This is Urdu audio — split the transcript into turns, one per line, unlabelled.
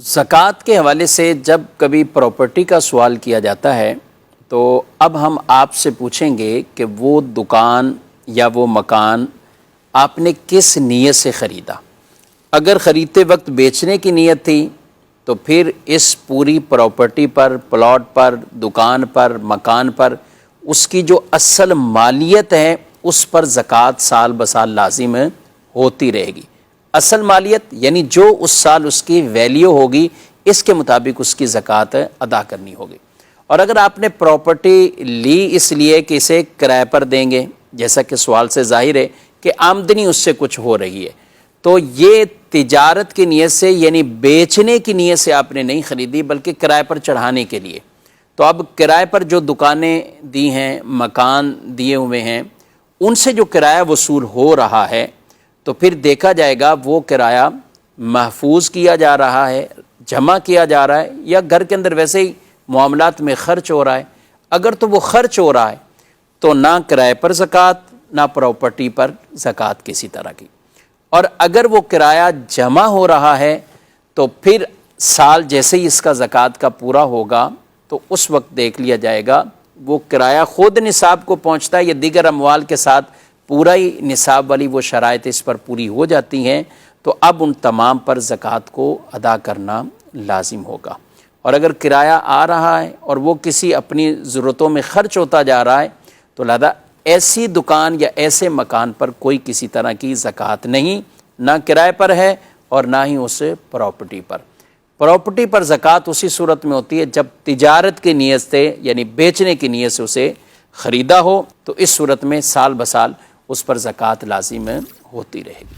زکوٰۃ کے حوالے سے جب کبھی پراپرٹی کا سوال کیا جاتا ہے تو اب ہم آپ سے پوچھیں گے کہ وہ دکان یا وہ مکان آپ نے کس نیت سے خریدا۔ اگر خریدتے وقت بیچنے کی نیت تھی تو پھر اس پوری پراپرٹی پر، پلاٹ پر، دکان پر، مکان پر اس کی جو اصل مالیت ہے اس پر زکوٰۃ سال بسال لازم ہوتی رہے گی۔ اصل مالیت یعنی جو اس سال اس کی ویلیو ہوگی اس کے مطابق اس کی زکوٰۃ ادا کرنی ہوگی۔ اور اگر آپ نے پراپرٹی لی اس لیے کہ اسے کرائے پر دیں گے، جیسا کہ سوال سے ظاہر ہے کہ آمدنی اس سے کچھ ہو رہی ہے، تو یہ تجارت کی نیت سے یعنی بیچنے کی نیت سے آپ نے نہیں خریدی بلکہ کرائے پر چڑھانے کے لیے۔ تو اب کرائے پر جو دکانیں دی ہیں، مکان دیے ہوئے ہیں، ان سے جو کرایہ وصول ہو رہا ہے تو پھر دیکھا جائے گا وہ کرایہ محفوظ کیا جا رہا ہے، جمع کیا جا رہا ہے، یا گھر کے اندر ویسے ہی معاملات میں خرچ ہو رہا ہے۔ اگر تو وہ خرچ ہو رہا ہے تو نہ کرائے پر زکوٰۃ نہ پراپرٹی پر زکوٰۃ کسی طرح کی۔ اور اگر وہ کرایہ جمع ہو رہا ہے تو پھر سال جیسے ہی اس کا زکوٰۃ کا پورا ہوگا تو اس وقت دیکھ لیا جائے گا وہ کرایہ خود نصاب کو پہنچتا ہے یا دیگر اموال کے ساتھ پورا ہی نصاب والی وہ شرائط اس پر پوری ہو جاتی ہیں، تو اب ان تمام پر زکوٰۃ کو ادا کرنا لازم ہوگا۔ اور اگر کرایہ آ رہا ہے اور وہ کسی اپنی ضرورتوں میں خرچ ہوتا جا رہا ہے تو لہذا ایسی دکان یا ایسے مکان پر کوئی کسی طرح کی زکوٰۃ نہیں، نہ کرائے پر ہے اور نہ ہی اس پراپرٹی پر۔ پراپرٹی پر زکوٰۃ اسی صورت میں ہوتی ہے جب تجارت کی نیت سے یعنی بیچنے کی نیت سے اسے خریدا ہو، تو اس صورت میں سال بسال اس پر زکوٰۃ لازم ہوتی رہے گی۔